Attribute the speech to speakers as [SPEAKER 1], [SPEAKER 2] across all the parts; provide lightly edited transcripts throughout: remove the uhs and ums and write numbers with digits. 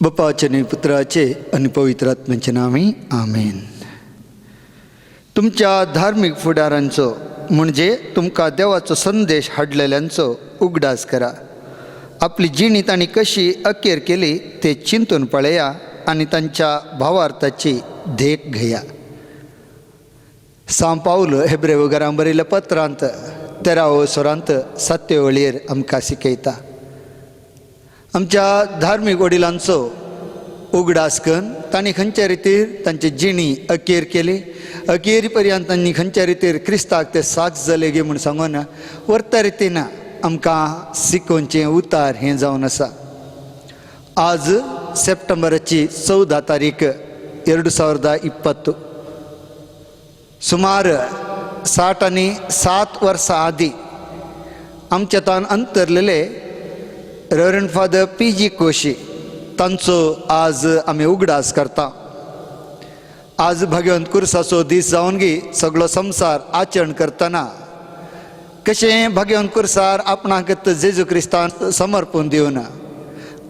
[SPEAKER 1] बापाचे आणि पुत्राचे आणि पवित्र आत्म्याचे नावे आमेन. तुमच्या धार्मिक फुडारांचो म्हणजे तुमका देवाचो संदेश हाडलेल्यांचो उगडास करा. आपली जिणी तांणी कशी अखेर केली ते चिंतून पळया आणि तांच्या भावार्थाची देख घेया. सांत पाऊल हेब्रेवकारांक बरयल्ल्या पत्रांत 13 स्वरांत 7 वळयेर आमकां शिकयता. आमच्या धार्मिक वडिलांचो उगडास करून तांणी खंयच्या रितीर तांची जिणी अखेर केली, अखेरी पर्यंत तांणी खंयच्या रितीर क्रिस्ताक ते साक्ष जाले गे म्हूण सांगून वर्ता रितीन आमकां शिकोवचें उतार हें जावन आसा. आज सप्टेंबराची 14 तारीख 2020. सुमार 67 वर्सां आदीं आमचेतान अंतरलेले रेव्हरंड फादर P.G. कोशी तांचो आज आमी उगडास करता. आज भगवंत कुर्साचो दीस जावन गी सगळो संवसार आचरण करतना कशें भगवंत कुर्सार आपणाक जेजू क्रिस्तान समर्पण दिवन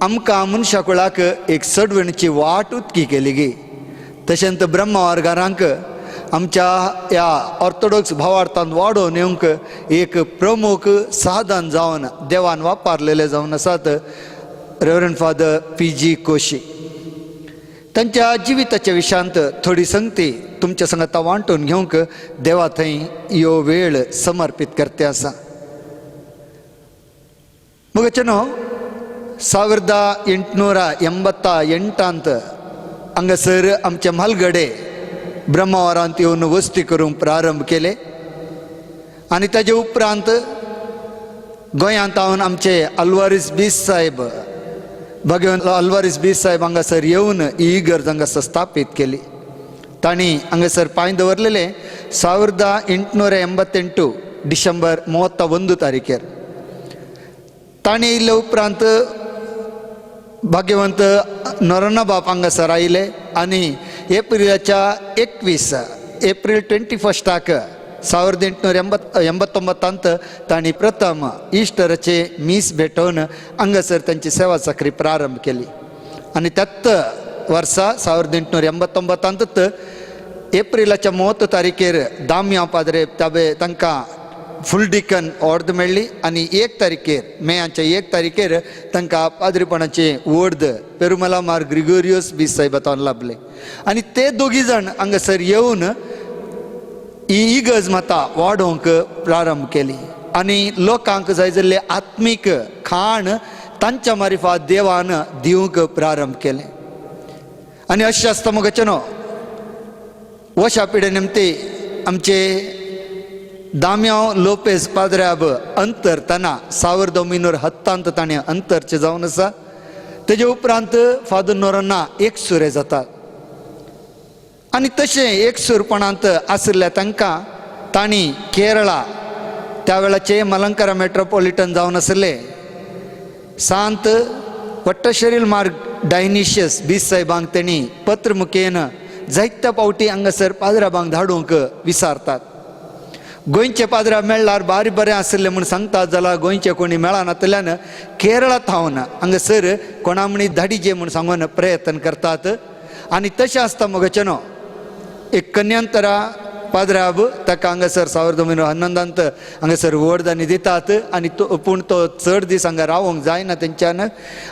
[SPEAKER 1] आमकां मनशा कुळाक एक सडवणीची वाट उक्ती केली गी, तशेंच ब्रह्मवारगारांक आमच्या ह्या ऑर्थोडॉक्स भावार्थांत वाडोवन येवंक एक प्रमुख साधन जावन देवान वापरलेले जावन आसात रेव्हरंड फादर P.G. कोशी. तांच्या जिविताच्या विशयांत थोडी संगती तुमच्या संगत वांटून घेवंक देवा थंय ह्यो वेळ समर्पीत करते आसा. मगचनो 1888 हांगासर आमचे म्हालगडे ब्रह्मवारांत येवन वस्ती करूंक प्रारंभ केले आनी ताजे उपरांत गोंयांत हांवें आमचे अल्वारीस बीस साहेब भगवंत अल्वारीस बीस साहेब हांगासर येवन ही इगर्ज हांगासर स्थापीत केली. तांणी हांगासर पांय दवरलेले 1888 डिसेंबर 31 तारीखेर. तांणी येयले उपरांत भगवंत नोराना बाप हांगासर आयले आनी एप्रिलाच्या 21 1889 तांणी प्रथम इस्टराचे मीस भेटोवन हांगासर तांची सेवा चाकरी प्रारंभ केली. आनी त्याच वर्सा 1889 एप्रिलाच्या 30 तारीखेर दामिया पाद्रे तांकां फुल डिकन ऑर्द मेळ्ळी आनी 1 तारीखेर मेयाच्या 1 तारीखेर तांकां पाद्रीपणाचे वर्द पेरुमला मार ग्रिगोरियोस बीस साहेबान लाभले. आनी ते दोगी जाण हांगासर येवन ही इगर्ज माता वाडोवंक प्रारंभ केली आनी लोकांक जाय जाल्ले आत्मीक खाण तांच्या मारिफात देवान दिवंक प्रारंभ केले. आनी अशें आसता मगचनो वर्षा पिढे निमते आमचे दामियाव लोपेज पाद्र्याब अंतर ताना 1910 ताणें अंतरचे जावन आसा. तेजे उपरांत फादर नोराना एकसुरे जातात आनी तशें एकसूरपणांत आशिल्ल्या तांकां तांणी केरळा त्या वेळाचे मलंकारा मेट्रोपॉलिटन जावन आसले सांत वट्टशरील मार्ग डायनिशियस बीस साहेबांक तेणी पत्र मुखेन जायत्या पावटी हांगासर पाद्राबांक धाडूंक विचारतात. गोंयचे पाद्रा मेळ्ळ्यार बारी बरें आशिल्लें म्हूण सांगतात जाल्यार गोंयचे कोणी मेळनातल्यान केरळांत थावन हांगासर कोणामणी धाडिजे म्हूण सांगून प्रयत्न करतात. आनी तशें आसता मगचनो एक कन्यांतरा पाद्राब ताका हांगासर 1911 हांगासर वडदानी दितात आनी पूण तो चड दीस हांगा रावोंक जायना तेंच्यान.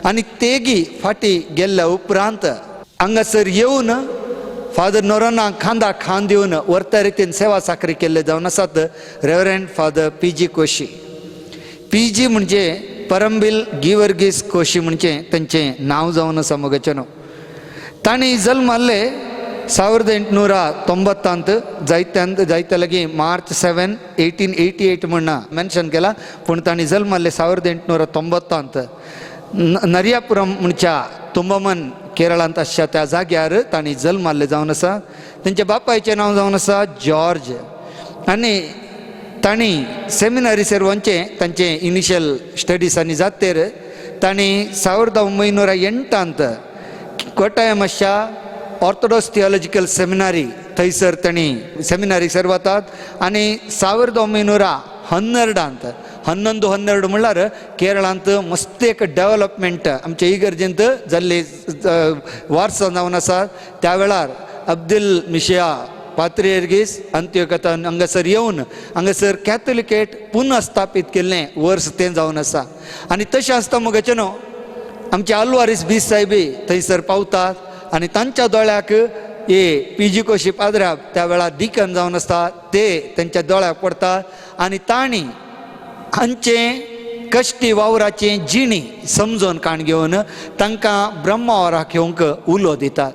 [SPEAKER 1] आनी तेगी फाटी गेल्ल्या उपरांत हांगासर येवन फादर नोराना खांदा खांद दिवन वर्ता रितीन सेवा साकरी केल्ले जावन आसात रेव्हरंड फादर P.G. कोशी. P.G. म्हणजे परंबील गिवर्गीस कोशी म्हणजे तांचें नांव जावन आसा मगचनो. तांणी जल्म जाल्ले 1890 जायत्या लागीं मार्च 7, 1888 म्हण मेन्शन केला, पूण तांणी जल्म जाल्ले 1890 नरियापुरम म्हणच्या तुंबमन केरळांत आसच्या त्या जाग्यार तांणी जल्म जाल्ले जावन आसा. तेंच्या बापायचें नांव जावन आसा जॉर्ज आनी तांणी सेमिनारीसर वचचें तांचे इनिशियल स्टडीजांनी जातेर तांणी 1908 कोटायम आसच्या ऑर्थोडॉक्स थियोलॉजिकल सेमिनारी थंयसर तांणी सेमिनारीसर वतात आनी 1912 11-12 म्हणल्यार केरळांत मस्त एक डेव्हलपमेंट आमच्या इगर्जेंत जाल्ली वारसा जावन आसा. त्या वेळार अब्दुल मिशिया पात्रियर्गीस अंत्योकातान हांगासर येवन हांगासर कॅथोलिकेट पुनस्थापीत केल्लें वर्स तें जावन आसा. आनी तशें आसता मुगाचें न्हू आमचे आल्वारीस बीस साहेबी थंयसर पावतात आनी तांच्या दोळ्याक हे PG कोशी पाद्र्याब त्या वेळार डिकन जावन आसता ते तेंच्या दोळ्याक पडतात आनी तांणी हांचे कश्टी वावराचें जिणी समजोन काण घेवन तांकां ब्रह्मावराक येवंक उलो दितात.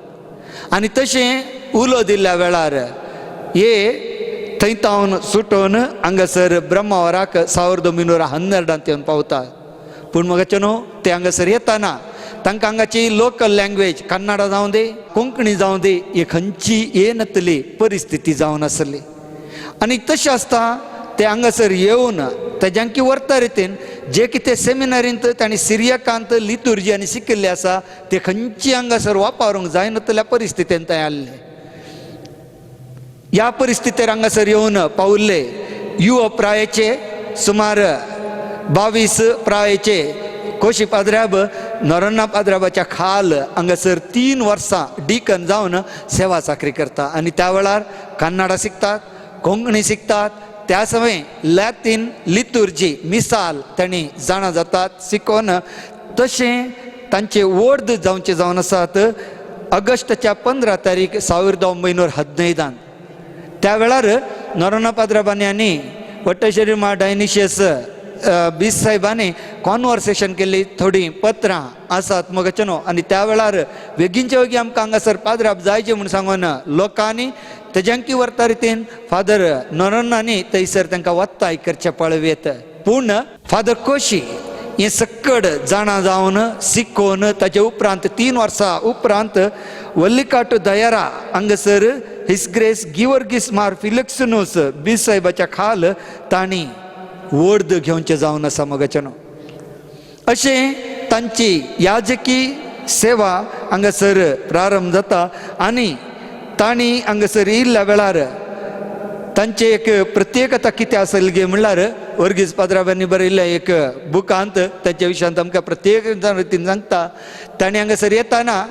[SPEAKER 1] आनी तशें उलो दिल्ल्या वेळार हे थंयतावन सुटोवन हांगासर ब्रह्मावराक 1912 येवन पावतात. पूण मगाचें न्हू ते हांगासर येताना तांकां हांगाची लोकल लँग्वेज कन्नडा जावं दी कोंकणी जावं दी ही खंयची येनातली परिस्थिती जावन आसली. आनी तशें आसता ते हांगासर येवन तेज्यांकी वर्ता रितीन जे कितें सेमिनारींत तांणी सिरियकांत लितुर्जी आनी शिकिल्लें आसा ते खंयची हांगासर वापरूंक जायनातल्या परिस्थितीन थंय आसले. ह्या परिस्थितीर हांगासर येवन पावल्ले युव प्रायेचे सुमार 22 प्रायेचे कोशी पाद्र्याब नोरन्ना पाद्र्याबाच्या खाल हांगासर 3 वर्सां डिकन जावन सेवा चाकरी करता. आनी त्या वेळार कन्नडा शिकतात कोंकणी शिकतात त्या समय लॅतीन लितुर्जी मिसाल तांणी जाणा जातात शिकोवन तशें तांचे वर्द जावचे जावन आसात ऑगस्टच्या 15 तारीख 1915 त्या वेळार नोरन्ना पाद्र्याबांनी वट्टश्री मा डायनिशियस बीस साहेबांनी कॉन्वर्सेशन केल्ली थोडी पत्रां आसात मगाचें न्हू. आनी त्या वेळार बेगीनचे बेगीन आमकां हांगासर पाद्र्याब जायचे म्हूण सांगून लोकांनी तेज्यांकी वर्ता रितीन फादर नोरन्नानी थंयसर तांकां वत्ताय करचें पळयत. पूण फादर कोशी हे सक्कड जाणा जावन शिकोवन ताचे उपरांत 3 वर्सां उपरांत वल्लिकाट दयारा हांगासर हिस ग्रेस गिवर्गीस मार फिलिक्सनूस बीस साहेबाच्या खाल तांणी वर्द घेवचें जावन आसा मगाचें न्हू. अशें तांची याजकी सेवा हांगासर प्रारंभ जाता. आनी तांणी हांगासर येयल्ल्या वेळार तांचे एक प्रत्येकता कितें आसली म्हणल्यार वर्गीस पाद्र्याबांनी बरयल्ल्या एक बुकांत ताच्या विशयांत आमकां प्रत्येक रितीन सांगता. तांणी हांगासर येताना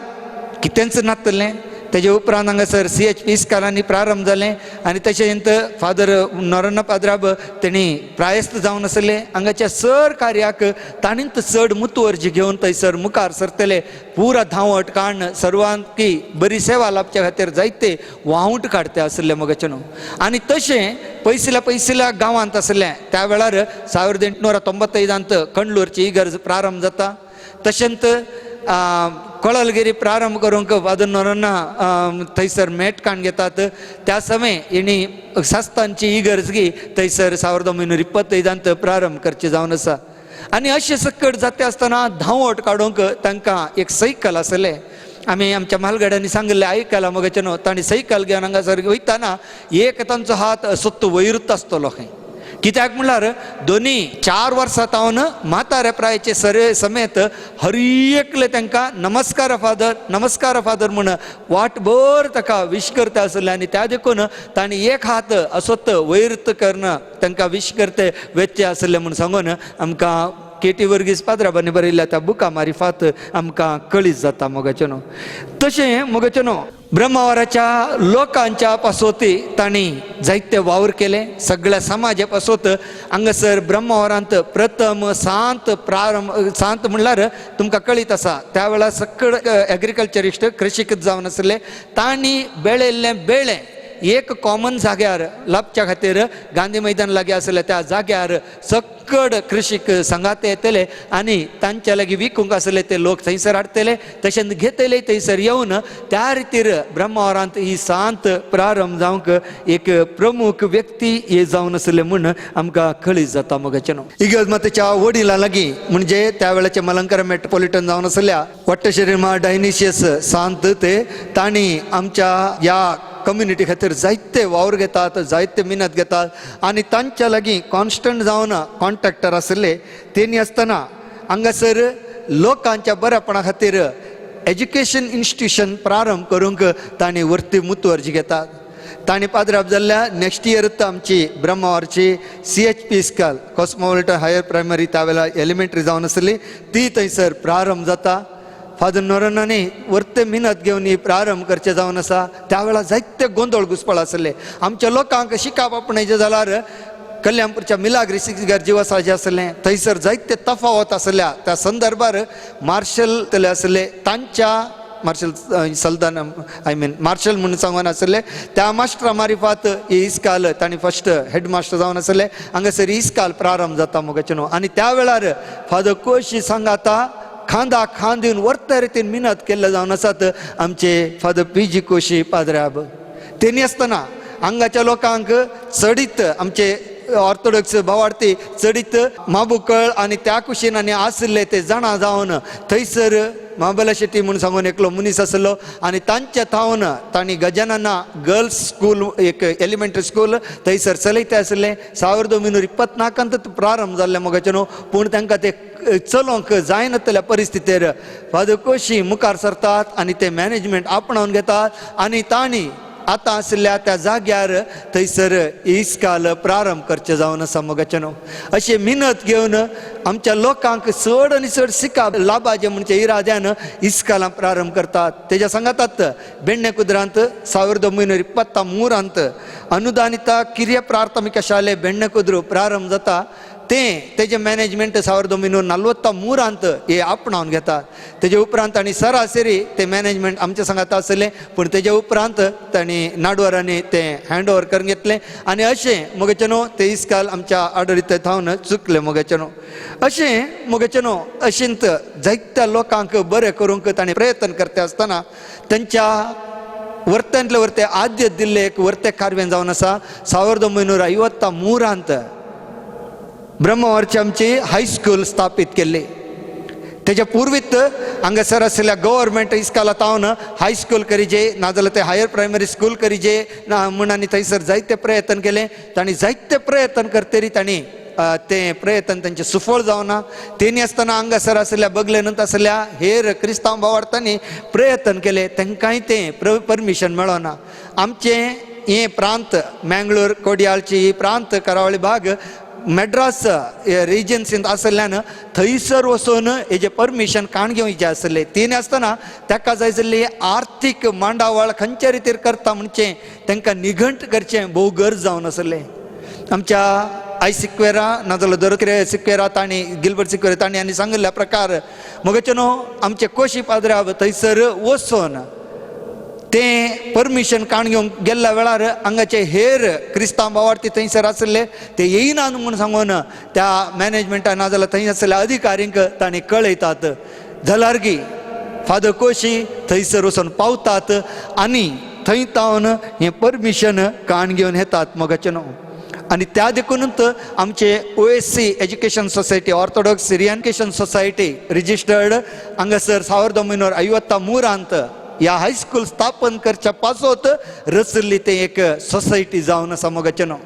[SPEAKER 1] कितेंच नासलें. तेजे उपरांत हांगासर CHP इस्कालांनी प्रारंभ जालें आनी तशेंच फादर नोरन्ना पाद्र्याब तेणी प्रायस्त जावन आसले. हांगाच्या सर कार्याक तांणीच चड मुतवरजी घेवन थंयसर मुखार सरतले. पुरा धांवट काण सर्वांकी बरी सेवा लाभच्या खातीर जायते वावूट काडते आसले मगाचें न्हू. आनी तशें पयसल्या गांवांत आसलें त्या वेळार 1895 कंडलूरची इगर्ज प्रारंभ जाता. तशेंच कोळलगिरी प्रारंभ करूंक फादर नोरन्ना थंयसर मेटकाण घेतात. त्या समय हेणी सास्तांची इगर्जगी थंयसर 1925 प्रारंभ करची जावन आसा. आनी अशें सक्कड जाता आसतना धांवट काडूंक तांकां एक सायकल आसलें. आमी आमच्या म्हालगड्यांनी सांगलें आयकलां मगाचें न्हू. तांणी सायकल घेवन हांगासर वयताना एक तांचो हात असो वयरूच आसतलो खंय. कित्याक म्हणल्यार दोनी 4 वर्सां तावन म्हाताऱ्या प्रायेचे समेत हर एकले तांकां नमस्कार फादर म्हण वाटभर ताका विश करता आसले. आनी त्या देखून तांणी एक हात असोत वैरत करना तांकां विश करते वेचचे आसले म्हूण सांगून आमकां KT वर्गीस पाद्र्याबांनी बरयल्ल्या त्या बुका मारिफात आमकां कळीत जाता मगाचें न्हू. तशें मगाचें न्हू ब्रह्मावराच्या लोकांच्या पासोती तांणी जायते वावर केले. सगळ्या समाजा पासोत हांगासर ब्रह्मावरांत प्रथम सांत म्हणल्यार तुमकां कळीत आसा त्या वेळार सक्कड एग्रीकल्चरिस्ट कृशीक जावन आसले. तांणी बेळयल्लें बेळें एक कॉमन जाग्यार लाभच्या खातीर गांधी मैदान लागीं आसलें त्या जाग्यार सक्कड कृशीक संगाते येतले आनी तांच्या लागीं विकूंक आसले ते लोक थंयसर हाडटले. तशेंच घेतले थंयसर येवन त्या रितीर ब्रह्मावरांत ही सांत प्रारंभ जावंक एक प्रमुख व्यक्ती हे जावन आसले म्हूण आमकां कळीत जाता मगाचें न्हू. इगर्ज मातेच्या वडिलां लागीं म्हणजे त्या वेळाचे मलंकर मेट्रोपॉलिटन जावन आसल्या वट्टश्री मा डायनिशियस सांत ते तांणी आमच्या ह्या कम्युनिटी खातीर जायते वावर घेतात जायते मिनत घेतात. आनी तांच्या लागीं कॉन्स्टंट जावन कॉन्ट्रॅक्टर आसले. तेणी आसतना हांगासर लोकांच्या बऱ्यापणा खातीर एज्युकेशन इन्स्टिट्यूशन प्रारंभ करूंक तांणी वर्ती मुतवरजी घेतात. ताणी पाद्राब जाल्ल्या नेक्स्ट इयर आमची ब्रह्मावरची CHP इस्काल कॉस्मोपॉलिटन हायर प्रायमरी त्यावेळेला एलिमेंटरी जावन आसली ती थंयसर प्रारंभ जाता. फादर नोरानांनी वर्ते मिनत घेवन ही प्रारंभ करचे जावन आसा. त्यावेळा जायते गोंधळ घुसपळ आसले. आमच्या लोकांक शिकाप आपणायचे जाल्यार कल्याणपूरच्या मिलाग्रिसिगार जिवासाचे आसले थंयसर जायते तफावत आसल्या. त्या संदर्भार मार्शल तले आसले तांच्या मार्शल सल्दान मार्शल म्हणून सांगून आसले त्या मास्टरा मारिफात ही इस्काल तांणी फर्स्ट हेडमास्टर जावन आसले. हांगासर इस्काल प्रारंभ जाता मोगाचे न्हू. आनी त्या वेळार फादर कोशी सांगाता खांदा खांद दिवन वर्त रितीन मिनत केल्ले जावन आसात आमचे फादर PG कोशी पाद्राब. तेनी आसतना हांगाच्या लोकांक चडीत आमचे ऑर्थोडॉक्स भावार्थी चडीत माबुकळ आनी त्या कुशीन आनी आसले ते जाणा जावन थंयसर महाबला शेट्टी म्हणून सांगून एकलो मनीस आसलो आनी तांच्या थावन तांणी गजानना गर्ल्स स्कूल एक एलिमेंटरी स्कूल थंयसर चलयते आसले. 1924 प्रारंभ जाल्ले मोगाचे न्हू. पूण तांकां ते चलोवंक जायनातल्या परिस्थितीर फादर कोशी मुखार सरतात आनी ते मॅनेजमेंट आपणावन घेतात आनी तांणी आतां आसल्या त्या जाग्यार थंयसर इस्काल प्रारंभ करचे जावन आसा मोगाचे न्हू. अशें मिनत घेवन आमच्या लोकांक चड आनी चड शिकाप लाभाचें म्हणजे इराद्यान इस्कालां प्रारंभ करतात. तेज्या सांगातात बेण्णेकुद्रांत 1923 अनुदानिता ಕಿರಿಯ ಪ್ರಾಥಮಿಕ ಶಾಲೆ ಬೆಣ್ಣೆಕುದ್ರು प्रारंभ जाता. तेजे मॅनेजमेंट 1943 हे आपणावन घेतात. तेजे उपरांत आनी सरासरी ते मॅनेजमेंट आमच्या सांगात आसले पूण तेजे उपरांत तांणी नाडवरांनी ते हँड ओवर करून घेतले आनी अशें मोगाचे न्हू ते इस्काल आमच्या आडरिते थावन चुकले मोगाचे न्हू. अशें मोगाचे न्हू अशेंत जायत्या लोकांक बरें करूंक तांणी प्रयत्न करते आसतना तांच्या वर्त्यांतले वर्ते आद्य दिल्ले एक वर्ते कारवें जावन आसा. 1953 ब्रह्मावरची आमची हायस्कूल स्थापीत केल्ली. तेच्या पूर्वीत हांगासर आसलेल्या गव्हर्मेंट इस्काला तावन हायस्कूल करीजे नाजाल्यार ते हायर प्रायमरी स्कूल करीजे म्हण आनी थंयसर जायते प्रयत्न केले. तांणी जायते प्रयत्न करतरी तांणी ते प्रयत्न तांचे सुफळ जावना. तेणी आसतना हांगासर आसलेल्या बगलेनंत आसलेल्या हेर क्रिस्तांव भावार्थांनी प्रयत्न केले तांकांय तें परमिशन मेळना. आमचे हे प्रांत मँगळूर कोडयाळची ही प्रांत करावळी भाग मॅड्रास रिजन्सींत आसल्यान थंयसर वचून हेजे परमिशन काण घेवचें आसलें. तेणी आसतना ताका जाय जाल्ली आर्थीक मांडावळ खंयच्या रितीर करता म्हणचे तांकां निघंट करचें भोव गरज जावन आसलें. आमच्या सिक्वेरा नाजाल्यार दोरकरे सिक्वेरा तांणी गिल्बर्ट सिक्वेरा तांणी आनी सांगिल्ल्या प्रकार मोगाचे न्हू आमचे कोशी पाद्राब थंयसर वचून ते परमिशन काण घेवंक गेल्ल्या वेळार हांगाचे हेर क्रिस्तांव भावार्थी थंयसर आसले ते येयनात म्हणून सांगून त्या मॅनेजमेंटान नाजाल्यार थंय आसलेल्या अधिकाऱ्यांक तांणी कळयतात. जाल्यार की फादर कोशी थंयसर वचून पावतात आनी थंय तावन हें परमिशन काण घेवन येतात मोगाचे न्हू. आनी त्या देखूनच आमचे OSC education society orthodox Syrian education society registered हांगासर 1953 ह्या हायस्कूल स्थापन करच्या पासत रचल्ली ते एक सोसायटी जावन आसा मोगाचे न्हू.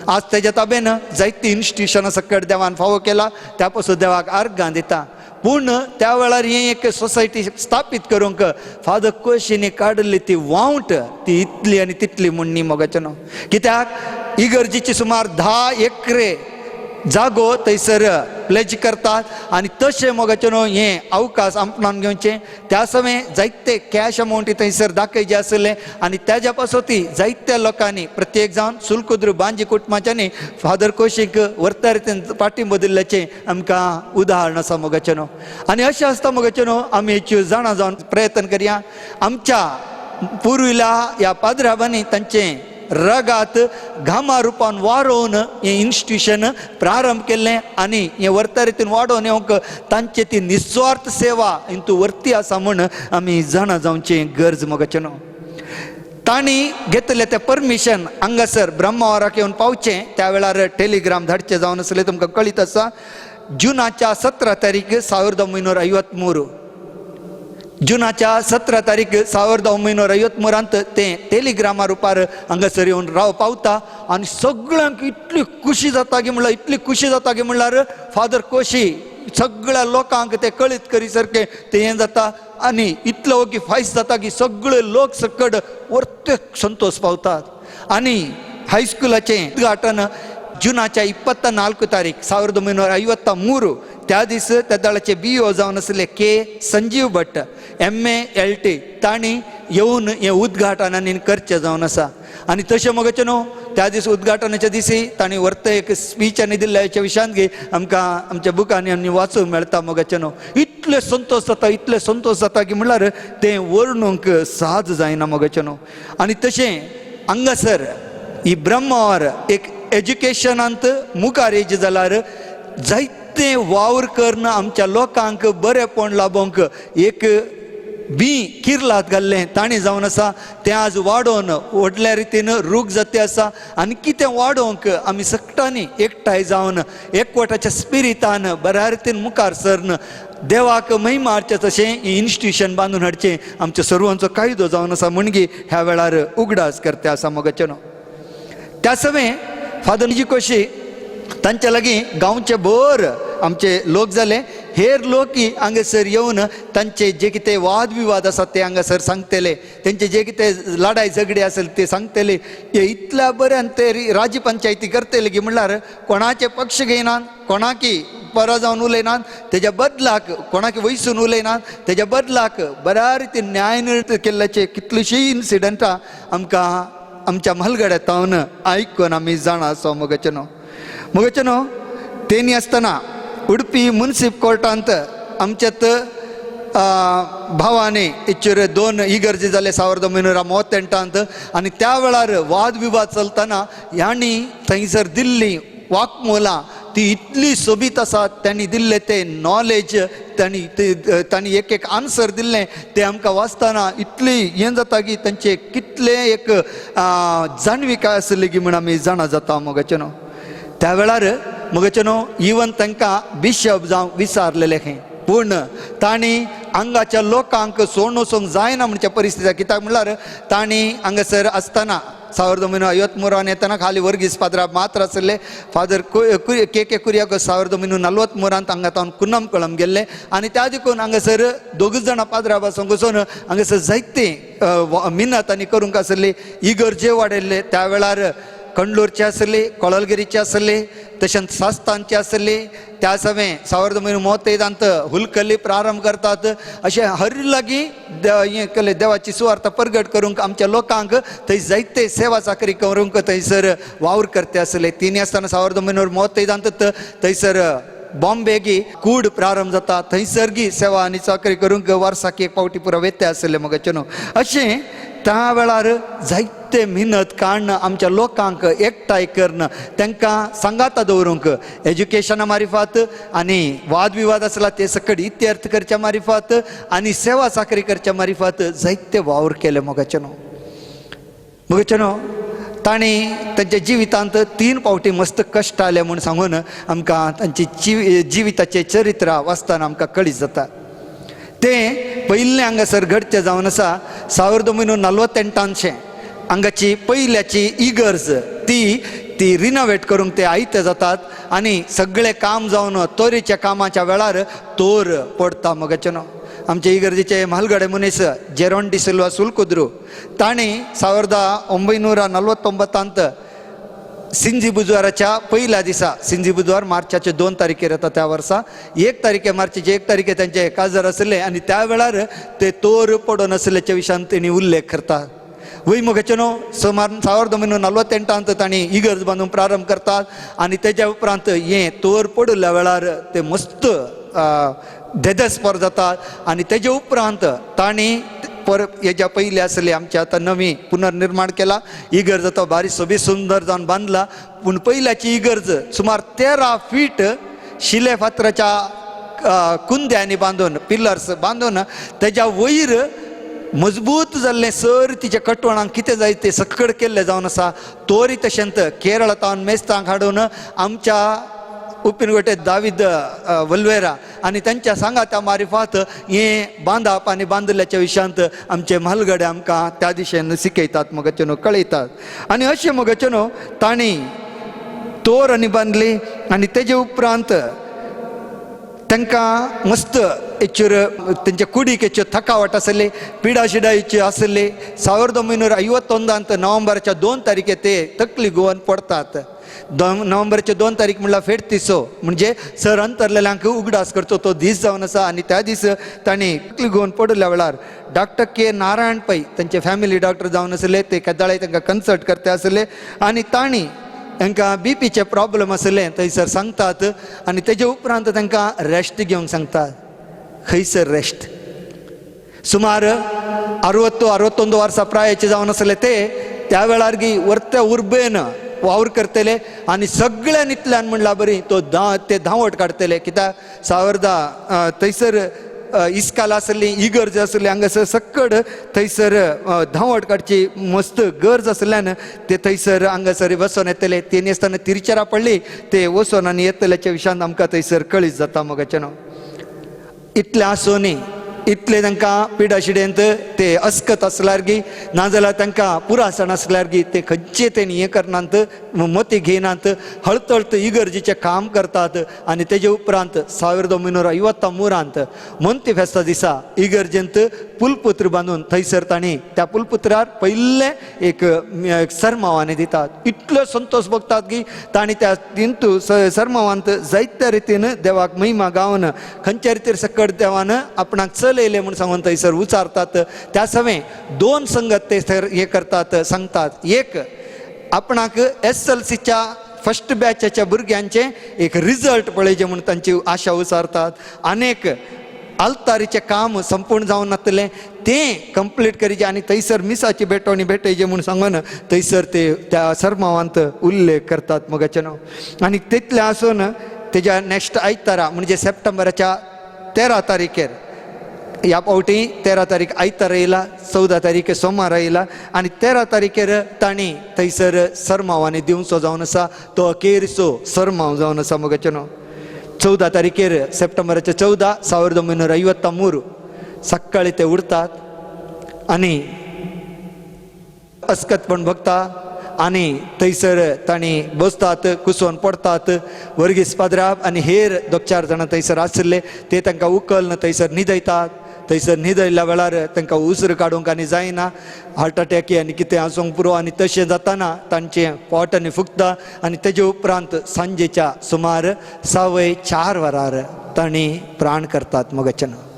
[SPEAKER 1] आज तेज्या ताबेन जायती इन्स्टिट्यूशनां सकट देवान फावो केला त्या पासून देवाक अर्गां दिता. पूण त्या वेळार ही एक सोसायटी स्थापीत करूंक फादर कोशीनी काडली ती वावट ती इतली आनी तितली म्हणणी मोगाचे न्हू. कित्याक इगर्जीची सुमार 10 एकरे जागो थंयसर प्लेज करतात आनी तशें मोगाचे न्हू हें अवकाश आपणावन घेवचें. त्या समय जायते कॅश अमावंटी थंयसर दाखयचे आसले आनी त्याच्या पासोती जायत्या लोकांनी प्रत्येक जावन सुलकुद्र बांजी कुटुंबाच्यांनी फादर कोशीक वर्ता रितीन पाठिंबो दिल्ल्याचें आमकां उदाहरण आसा मोगाचे न्हू. आनी अशें आसता मोगाचे न्हू आमी हेच्यो जाणा जावन प्रयत्न करया. आमच्या पुर्विल्या ह्या पाद्राबांनी तांचें रगात घामा रुपान वाडोवन हें इन्स्टिट्यूशन प्रारंभ केल्लें आनी हें वर्ता रितीन वाडोवन येवंक तांची ती निस्वार्थ सेवा हितू वर्ती आसा म्हूण आमी जाणा जावचें गरज मोगाचें न्हू. तांणी घेतलें तें परमिशन हांगासर ब्रह्मावराक येवन पावचें त्या वेळार टेलिग्राम धाडचें जावन आसलें तुमकां कळीत आसा. जुनाच्या 17 तारीख 1953 जुनाच्या 17 तारीख 1953 तें टेलिग्रामा रुपार हांगासर येवन राव पावता आनी सगळ्यांक इतली खुशी जाता की म्हणल्यार इतली खुशी जाता की म्हणल्यार फादर कोशी सगळ्या लोकांक ते कळीत करी सारकें तें हें जाता आनी इतलो की फायस जाता की सगळे लोक सकट वर्तेक संतोश पावतात. आणि ಹೈಸ್ಕೂಲಾಚೆ ಉದ್ಘಾಟನ ಜೂನಾच्या 24 तारीख 1953 त्या दिस तेदाळाचे BO जावन आसले के संजीव भट्ट MA LT ताणी येवन हे उद्घाटन आनी करचे जावन आसा आनी तशें मगचे न्हू त्या दीस उद्घाटनाच्या दिसी ताणी व्हरत एक स्पीच आनी दिल्ल्या विशयान आमकां आमच्या बुकांनी आनी वाचूंक मेळटा मगचे न्हू इतले संतोश जाता की म्हणल्यार तें वर्णूंक साज जायना मगचे न्हू आनी तशें हांगासर ही ब्रह्मावर एक एज्युकेशनांत मुखार येयचे जाल्यार जायते वावर करन आमच्या लोकांक बरेपण लाबोंक एक किर्लात घाल्लें ताणें जावन आसा तें आज वाडोवन व्हडल्या रितीन रूख जाती आसा आनी कितें वाडोवंक आमी सगळ्यांनी एकठांय जावन एकवटाच्या स्पिरितान बऱ्या रितीन मुखार सरन देवाक महिमा हाडचें तशें ही इन्स्टिट्यूशन बांदून हाडचें आमच्या सर्वांचो कायदो जावन आसा म्हणगी ह्या वेळार उगडास करते आसा मगचे न्हू त्या सवें फादर निजी कोशी तांच्या लागीं गांवचे भर आमचे लोक जाले हेर लोकय हांगासर येवन तांचे जे कितें वाद विवाद आसात ते हांगासर सांगतले तेंचे जे कितें लढाई झगडी आसले ते सांगतले हे इतल्या बऱ्यान ते राज्य पंचायती करतले की म्हणल्यार कोणाचे पक्ष घेयनात कोणाकी परा जावन उलयनात तेज्या बदलाक कोणाक वयसून उलयनात तेज्या बदलाक बऱ्या रितीन न्याय निर्णय केल्ल्याचे कितलीशीं इन्सिडंटां आमकां आमच्या म्हालगड्या तावन आयकून आमी जाणा आसा मगचे न्हू तेनी आसतना उडपी मुन्सिप कोर्टांत आमच्यात भावाने इच्चर 2 इगर्जी जाले 1938 आनी त्या वेळार वाद विवाद चलतना ह्यांनी थंयसर दिल्ली वाक्मोलां ती इतली सोबीत आसा त्यांनी दिल्ले ते नॉलेज तांणी एक आन्सर दिल्लें ते आमकां वाचतना इतली हें जाता की तांचे कितले एक जाणविकाय आसली की म्हण आमी जाणा जाता मगचे न्हू त्या वेळार मगचे न्हू इवन तांकां बिशप जावं विचारलेले खंय पूण तांणी हांगाच्या लोकांक सोडून वचोंक जायना म्हणच्या परिस्थिती कित्याक म्हणल्यार तांणी हांगासर आसतना 1953 येतना खाली वर्गीस पाद्रा मात्र आसले फादर के कुर्याकोस 1943 हांगा तावन कुन्नमकुळम गेल्ले आनी त्या देखून हांगासर 2 जाणां पाद्रा बसून वचून हांगासर जायते मिनत आनी करूंक आसली इगर्जे वाडयल्ले त्या वेळार कंडलोरचे आसले कोळलगिरीचे आसले तशेंच सास्तांचे आसले त्या सवें 1935 हुलकली प्रारंभ करतात अशें हर लागीं हें केलें देवाची सुवार्ता परगट करूंक आमच्या लोकांक थंय जायते सेवा चाकरी करूंक थंयसर वावर करते आसले तिनी आसतना 1935 थंयसर बॉम्बेगी कूड प्रारंभ जाता थंयसर सेवा आनी चाकरी करूंक वर्साक एक पावटी पुरो वेते आसले मगचे न्हू अशें त्या वेळार जायते मेहनत काडन आमच्या लोकांक एकठांय करन तांकां सांगाता दवरूंक एज्युकेशना मार्फत आनी वाद विवाद आसला ते सकट इत्यर्थ करच्या मार्फत आनी सेवा चाकरी करच्या मार्फत जायते वावर केले मगचे न्हू तांणी तांच्या जिवितांत 3 पावटी मस्त कश्ट आले म्हूण सांगून आमकां तांची जिविताचें चरित्र वाचतना आमकां कळीत जाता तें पयलें हांगासर घडचें जावन आसा 1948 हांगाची पयल्याची इगर्ज ती रिनोवेट करूंक ते आयते जातात आनी सगळें काम जावन तोरेच्या कामाच्या वेळार तोर पडटा मगचे न्हू आमचे इगर्जेचे म्हालगडे मनीस जेरोन डी सिल्वा सुलकुद्रू तांणी 1949 सिंजी बुधवाराच्या पहिल्या दिसा सिंजी बुधवार मार्चाचे 2 तारखेर येता त्या वर्सा 1 तारखे मार्चाचे 1 तारखे तांचे काजार आसले आनी त्या वेळार ते तोर पडून आसल्याच्या विशयान तेणी उल्लेख करतात वय मगचे न्हू सुमार 1948 तांणी इगर्ज बांदूंक प्रारंभ करतात आनी तेज्या उपरांत हें तोर पडल्या वेळार ते मस्त देदस्पर जातात आनी तेज्या उपरांत तांणी हेज्या पयलीं आसली आमची आतां नवी पुनर्निर्माण केला इगर्ज तो बारी सोबी सुंदर जावन बांदला पूण पयल्याची इगर्ज सुमार 13 फीट शिले फातराच्या कुंद्यांनी बांदून पिलर्स बांदून तेज्या वयर मजबूत जाल्लें सर तिच्या कटवणांक कितें जाय तें सकड केल्लें जावन आसा तोरी तशेंत केरळांत मेस्तांक हाडून आमच्या उपिनगोटे दावीद वल्वेरा आनी तांच्या सांगात्या मार्फत हें बांदप आनी बांदल्याच्या विशयांत आमचे म्हालगडे आमकां त्या दिशेन शिकयतात मगचे न्हू कळयतात आनी अशें मगचे न्हू तांणी तोर आनी बांदली आनी तेजे उपरांत तांकां मस्त हेचेर तेंचे कुडीक हेच्यो थकावट आसले पिडा शिडा हेच्यो आसले 1951 नोव्हेंबराच्या 2 तारखे ते तकली घुंवन पडतात नोव्हेंबराचे 2 तारीख म्हणल्यार फेट दिसो म्हणजे सर अंतरलेल्यांक उगडास करचो तो दीस जावन आसा आनी त्या दीस तांणी तकली घुंवन पडल्या वेळार डॉक्टर के नारायण पै तांचे फॅमिली डॉक्टर जावन आसले ते केदाळे तांकां कन्सल्ट करते आसले आनी तांणी तांकां बीपीचे प्रॉब्लम आसले थंयसर सांगतात आनी तेजे उपरांत तांकां रेस्ट घेवंक सांगतात खंयसर रेस्ट सुमार 60-61 वर्सां प्रायाचे जावन आसले ते त्या वेळार वर्त्या उर्बेन वावर करतले आनी सगळ्यांतल्यान म्हणल्यार बरी ते धांवट काडटले कित्याक सावरदा थंयसर इस्काल आसली इगर्ज आसली हांगासर सक्कड थंयसर धांवट काडची मस्त गरज आसल्यान ते थंयसर हांगासर वचोन येतले तेणी आसतना तिरचेरा पडली ते वचोन आनी येतल्याच्या विशयान आमकां थंयसर कळीत जाता मोगाचें इतलें आसोनी इतले तांकां पिडा शिडेंत ते अस्कत आसल्यार नाजाल्यार तांकां पुरासण आसल्यार ते खंयचे तेणी हें करनात मती घेयनात हळतळत इगर्जीचें काम करतात आनी तेजे उपरांत 1953 मोंती फेस्ता दिसा इगर्जेंत पुलपुत्र बांदून थंयसर तांणी त्या पुलपुत्रार पयले एक सरमावांनी दितात इतलो संतोश भोगतात की तांणी त्या हिंदू सरमावांत जायत्या रितीन देवाक महिमा गावन खंयच्या रितीर सकट देवान आपणाक चल येयले म्हूण सांगून थंयसर उचारतात त्या सवे 2 संगत ते हे करतात सांगतात एक आपणाक SLCच्या फर्स्ट बॅचाच्या भुरग्यांचे एक रिजल्ट पळयचे म्हूण तांची आशा उचारतात अनेक आल्तारीचें काम संपूर्ण जावन नातलें तें कंप्लीट करीचे आनी थंयसर मिसाची भेटवणी भेटयचे म्हूण सांगून थंयसर ते त्या सरमावांत उल्लेख करतात मोगाचें नांव आनी तितलें आसून तेज्या नेक्स्ट आयतारा म्हणजे सप्टेंबराच्या 13 तारखेर ह्या फावटी 13 तारीख आयतार येयला 14 तारीख सोमार येयला आनी 13 तारखेर तांणी थंयसर सरमावांनी दिवचो जावन आसा तो अखेरचो सरमाव जावन आसा मोगाचें नांव 14 तारखेर सप्टेंबराच्या 14 1953 सकाळी ते उठतात आनी अस्कतपण भोगता आनी थंयसर तांणी बसतात कुसोवन पडतात वर्गीस पाद्राब आनी हेर 2-4 जाणां थंयसर आशिल्ले ते तांकां उखलून थंयसर न्हिदयतात थंयसर न्हिदयल्या वेळार तांकां उसर काडूंक आनी जायना हार्ट अटॅकी आनी कितें आसूंक पुरो आनी तशें जाताना तांचें पोट आनी फुगता आनी तेजे उपरांत सांजेच्या सुमार 4:15 वरार तांणी प्राण करतात मोगाचें नांव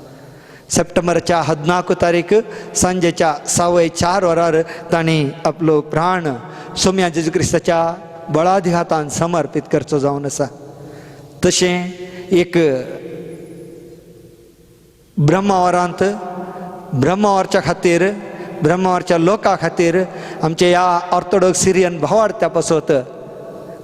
[SPEAKER 1] सप्टेंबराच्या 14 तारीख सांजेच्या 4:15 वरार तांणी आपलो प्राण सोम्या जेजू क्रिस्ताच्या बळादी हातान समर्पीत करचो जावन आसा तशें एक ब्रह्मावरांत ब्रह्मावरच्या खातीर ब्रह्मावरच्या लोकां खातीर आमच्या ह्या ऑर्थोडॉक्स सिरियन भावार्थ्या पासत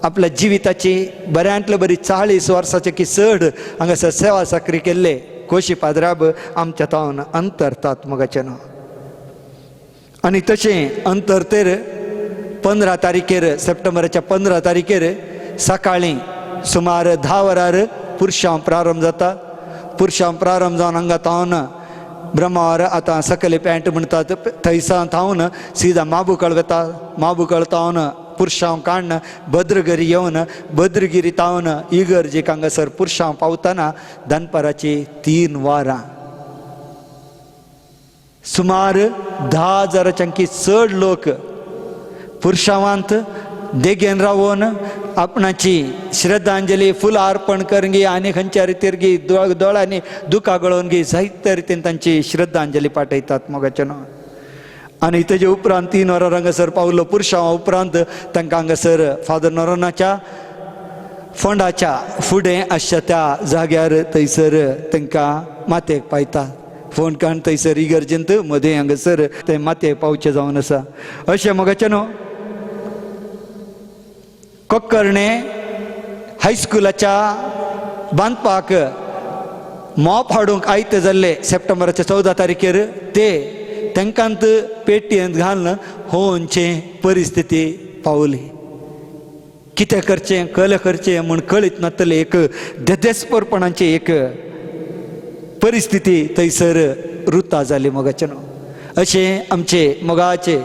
[SPEAKER 1] आपल्या जिविताची बऱ्यांतले बरी 40 वर्सांचे की चड हांगासर सेवा साकरी केल्ले कोशी पाद्राब आमच्या तावन अंतरतात मोगाचें नांव आनी तशें अंतरतेर 15 तारखेर सप्टेंबराच्या 15 तारखेर सकाळीं सुमार 10 वरार पुरुशां प्रारंभ जाता पुरुशां प्रारंभ जावन हांगा तावन ब्रह्मावर आतां सकले पॅन्ट म्हणटात थंयसान थावन सीदा माबुकळ वता माबुकळ तावन पुरुशां काडून भद्रगिरी येवन भद्रगिरी तावन इगर्जेक हांगासर पुरुशां पावतना दनपाराची 3 वरां सुमार 10,000च्याकी चड लोक पुरुशांवांत देगेन रावून आपणाची श्रद्धांजली फुलां अर्पण करून आनी खंयच्या रितीर दोळ्यांनी दुकां गळोवन जायत्या रितीन तांची श्रद्धांजली पाठयतात मोगाचें नांव आनी तेजे उपरांत 3 वरां हांगासर पावलो पुरुशां उपरांत तांकां हांगासर फादर नोरोनाच्या फोंडाच्या फुडें आसच्या त्या जाग्यार थंयसर तांकां मातयेक पायतात फोंड काडून थंयसर इगर्जेंत मदें हांगासर ते मातयेक पावचें जावन आसा अशें मोगाचें न्हू कोक्कर्णे हायस्कुलाच्या बांदपाक मॉप हाडूंक आयते जाल्ले सप्टेंबराच्या 14 तारखेर ते तांकांत पेटयेंत घालून होवचे परिस्थिती पावली कितें करचें कले करचें म्हूण कळीत नातलें एक देदेस्परपणाची एक परिस्थिती थंयसर रुता जाली मोगाचें न्हू अशें आमचे मोगाचे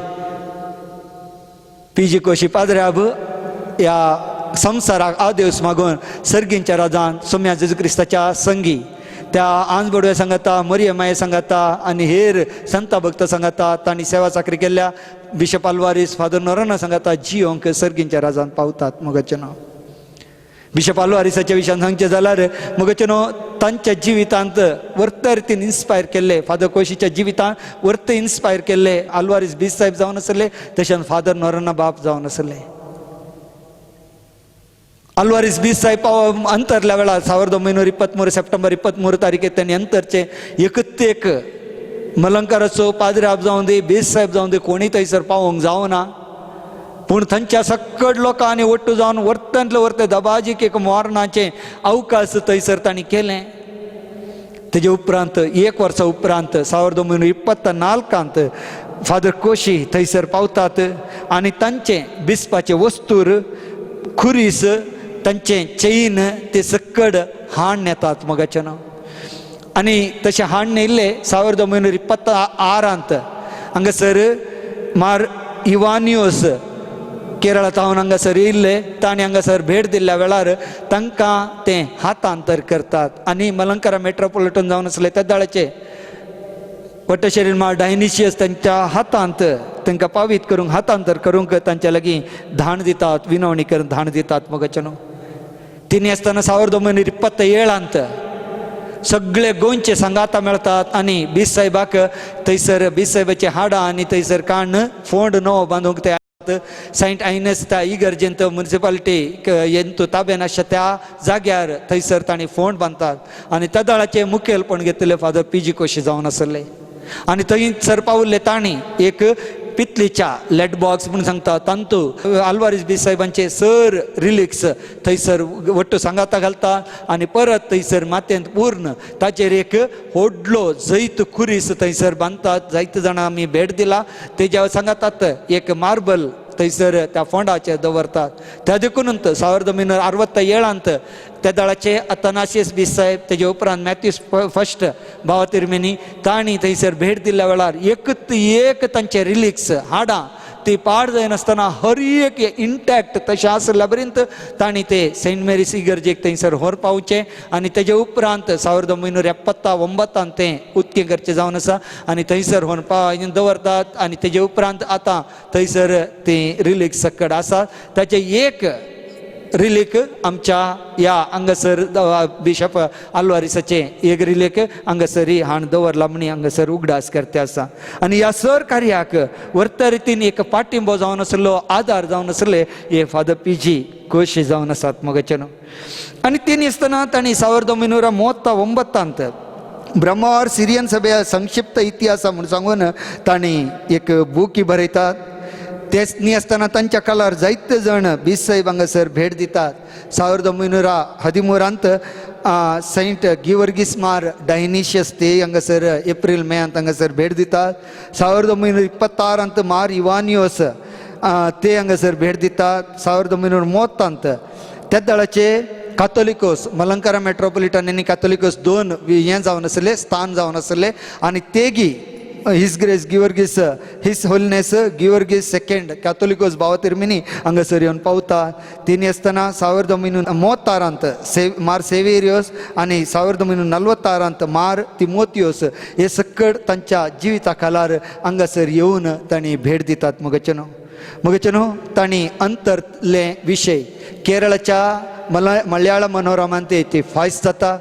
[SPEAKER 1] PG कोशी पाद्राब ह्या संसाराक आदेवस मागून सर्गींच्या राजान सोम्या जेजू क्रिस्ताच्या संगी त्या आंजबडव्या सांगाता मरिय माये सांगाता आनी हेर संता भक्त सांगाता तांणी सेवा चाकरी केल्या बिशप आल्वारीस फादर नोराना सांगाता जियोंक सर्गींच्या राजान पावतात मगचे नाव बिशप आल्वारिसाच्या विशयान सांगचे जाल्यार मगचे न्हू तांच्या जिवितांत वर्त रितीन इन्स्पायर केल्ले फादर कोशीच्या जिवितांत वर्त इन्स्पायर केल्ले आल्वारीस बीस साहेब जावन आसले तशें फादर नोराना बाप जावन आसले आल्वारीस बीस साहेब अंतरल्या वेळार 1923 सप्टेंबर 23 तारीखे त्यांनी अंतरचे एक मलंकाराचो पाद्री जावं दी बीस साहेब जावं दी कोणी थंयसर पावोंक जावना पूण थंयच्या सकड लोकांनी वट्टू जावन वर्तंतले वर्ते दबाजीक एक मोरणाचें अवकाश थंयसर तांणी केलें तेजे उपरांत एक वर्सा उपरांत 1924 फादर कोशी थंयसर पावतात आनी तांचे बिस्पाचे वस्तूर खुरीस तांचे चैन ते सकड हाण येतात मगाचे नांव आनी तशें हाण येयल्ले 1926 हांगासर मार इवानियोस केरळांतल्यान हांगासर येयल्ले तांणी हांगासर भेट दिल्ल्या वेळार तांकां ते हातांतर करतात आनी मलंकारा मेट्रोपॉलिटन जावन आसले त्या दाळाचे वट्टशेरीर मार डायनिशियस तांच्या हातांत तांकां पावीत करूंक हातांतर करूंक तांच्या लागीं धाण दितात विनवणी करून धाण दितात मगचे न्हू तिनी आसतना 1927 सगळे गोंयचे सांगाता मेळतात आनी बीस साहेबाक थंयसर बीस साहेबाचे हाडां आनी थंयसर काण फोंड नवो बांदूंक ते सेंट आयनस त्या इगर्जेंत म्युनिसिपालिटी येंतू ताब्यान आसता त्या जाग्यार थंयसर तांणी फोंड बांदतात आनी त्या दळाचे मुखेलपण घेतले फादर पी.जी. कोशी जावन आसले आनी थंयसर पावल्ले तांणी एक पितलीच्या लेड बॉक्स म्हणून सांगता तांतू आल्वारीस बीस साहेबांचे सर रिलिक्स थंयसर वट्ट सांगाता घालता आनी परत थंयसर मातयेंत पूर्ण ताचेर एक व्हडलो जैत खुरीस थंयसर बांदतात जायते जाणां आमी भेट दिला तेज्या सांगातात एक मार्बल थंयसर त्या फोंडाचेर दवरतात त्या देखूनच 1967 त्या दळाचे अतनासियस बीस साहेब तेजे उपरांत मॅथ्यूस फर्स्ट भावा तिरमेनी तांणी थंयसर भेट दिल्ल्या वेळार एक तांचे रिलिक्स हाडां ती पाड जायनासतना हर एक इंटॅक्ट तशें आसल्या पर्यंत तांणी ते सेंट मेरीस इगर्जेक थंयसर व्हर पावचे आनी तेजे उपरांत 1979 तें उक्तें करचें जावन आसा आनी थंयसर व्हरून दवरतात आनी तेजे उपरांत आतां थंयसर ती रिलीक सकड आसा ताचे एक रिलीक आमच्या ह्या हांगासर बिशप आल्वारिसाचे एक रिलीक हांगासरी हाण दवरला म्हणी हांगासर उगडास करते आसा आनी ह्या सर कार्याक वर्त रितीन एक पाठिंबो जावन आसलो आदार जावन आसले हे फादर पी.जी. कोशी जावन आसात मगचे न्हू आनी तेनी आसतना तांणी 1939 ब्रह्मवार सिरियन सभे संक्षिप्त इतिहास म्हणून सांगून तांणी एक बूक बरयतात तेच न्ही आसतना तांच्या काळार जायते जण बीस साहेब हांगासर भेट दितात 1913 सेंट गिवर्गीस मार डायनिशियस ते हांगासर एप्रील मेयांत हांगासर भेट दितात 1926 मार इवानियोस ते हांगासर भेट दितात 1930 त्या दळाचे कातोलिकोस मलंकारा मेट्रोपॉलिटन आनी कातोलिकोस दोन हें जावन आसले स्थान जावन आसले आनी तेगी his grace Geevarghese his holiness Geevarghese second catholicos भाव तिरमिनी हांगासर येवन पावता तेणी आसतना 1936 मार सेवेरियोस आनी 1946 मार तिमोथियोस हे सकड तांच्या जिविता काळार हांगासर येवन तांणी भेट दितात मगचे न्हू तांणी अंतरले विशय केरळाच्या मल्याळम मनोरमांत ते फायज जाता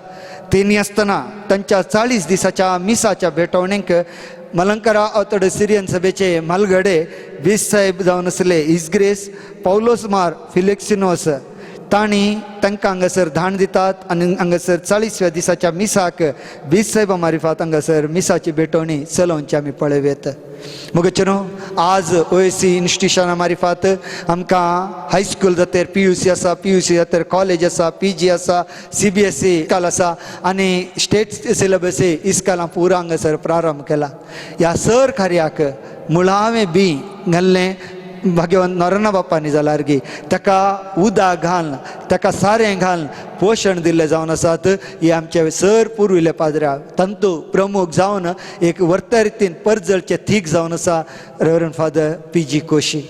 [SPEAKER 1] तेणी आसतना तांच्या 40 दिसाच्या मिसाच्या भेटवणेक मलंकारा ऑर्थोडॉक्स सिरियन सभेचे मालगडे बीस साहेब जावन आसले हिज ग्रेस पौलोस मार फिलेक्सिनोस तांणी तांकां हांगासर धाण दितात आनी हांगासर 40व्या दिसाच्या मिसाक बीस साहेबा मारिफात हांगासर मिसाची भेटवणी चलोवची आमी पळयवेत मगचे न्हू आज OSC इन्स्टिट्युशना मारिफात आमकां हायस्कूल जातेर PUC आसा PUC जातेर कॉलेज आसा PG आसा CBSE इस्काल आसा आनी स्टेट सिलेबस इस्कालां पुरो हांगासर प्रारंभ केला ह्या सर कार्याक मुळावें बी घाल्लें भाग्यवान नोराना बापानी जाल्यार गी ताका उदक घालन ताका सारें घालन पोशण दिल्लें जावन आसात हे आमचे सर पुर्विल्ले पाद्र्या तंतू प्रमुख जावन एक वर्त रितीन परजळचे थीक जावन आसा रेव्हरंड फादर P.G. कोशी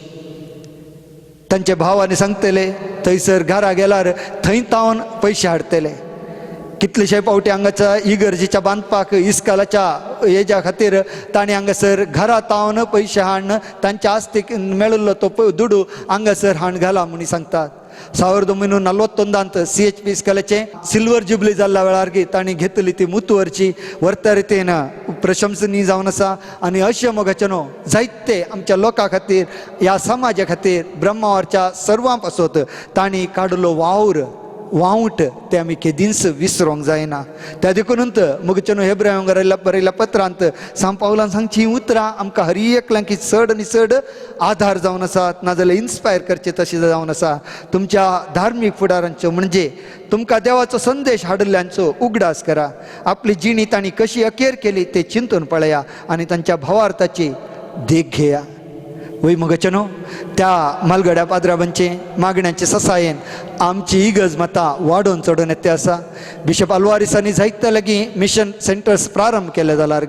[SPEAKER 1] तांचे भावाने सांगतले थंयसर घरा गेल्यार थंय तावन पयशे हाडटले. कितलेशे फावटी हांगाच्या इगर्जीच्या बांदपाक इस्कालाच्या हेज्या खातीर ताणें हांगासर घरा तावन पयशे हाडन तांच्या आस्तीक मेळिल्लो तो दुडू हांगासर हाण घाला म्हूण सांगतात. 1941 CHP इस्कालाचे सिल्वर जुबली जाल्ल्या वेळार तांणी घेतली ती मुतवरची वर्ता रितीन प्रशंसनीय जावन आसा. आनी अशें मोगाचे न्हू जायते आमच्या लोकां खातीर ह्या समाजा खातीर ब्रह्मावरच्या सर्वां पासत तांणी काडिल्लो वावूट ते आमी केदींच विसरूंक जायना. त्या देखूनच मुगचेनो हेब्रायांक बरयल्ल्या पत्रांत सांत पावलान सांगची उतरां आमकां हर एकल्यांक चड आनी चड आधार जावन आसात, नाजाल्यार इन्स्पायर करचे तशें जावन आसा. तुमच्या धार्मीक फुडारांचो म्हणजे तुमकां देवाचो संदेश हाडिल्ल्यांचो उगडास करा. आपली जिणी तांणी कशी अखेर केली ते चिंतून पळया आनी तांच्या भावार्थाची देख घेया. वय मुगचेनो त्या म्हालगड्या पाद्राबांचे मागण्यांचे ससायेन आमची इगज मतां वाडोवन चडोवन येते आसा. बिशप आल्वारिसांनी जायते लागीं मिशन सेंटर्स प्रारंभ केले जाल्यार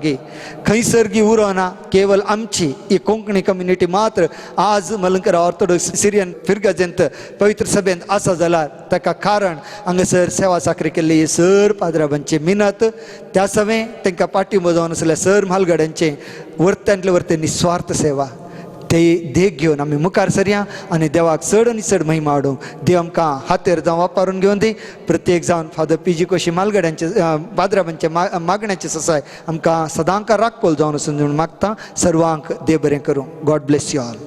[SPEAKER 1] खंयसर उरोना केवळ आमची ही कोंकणी कम्युनिटी मात्र आज मलंकरा ऑर्थोडॉक्स सिरियन फिरगजेंत पवित्र सभेंत आसा जाल्यार ताका कारण हांगासर सेवा साखरी केल्ली सर पाद्राबांची मिनत. त्या सवे तांकां पाठिंबो जावन आसल्या सर म्हालगड्यांचे वर्त्यांतले वर्ते निस्वार्थ सेवा ते देख घेवन आमी मुखार सरया आनी देवाक चड आनी चड महिमा हाडूंक देव आमकां हातेर जावं वापरून घेवन दी. प्रत्येक जावन फादर PG कोशी म्हालगड्यांचे पाद्राबांचे मागण्याचे ससाय आमकां सदांच राखपोल जावन वचून मागता. सर्वांक देव बरें करूं. God bless you all.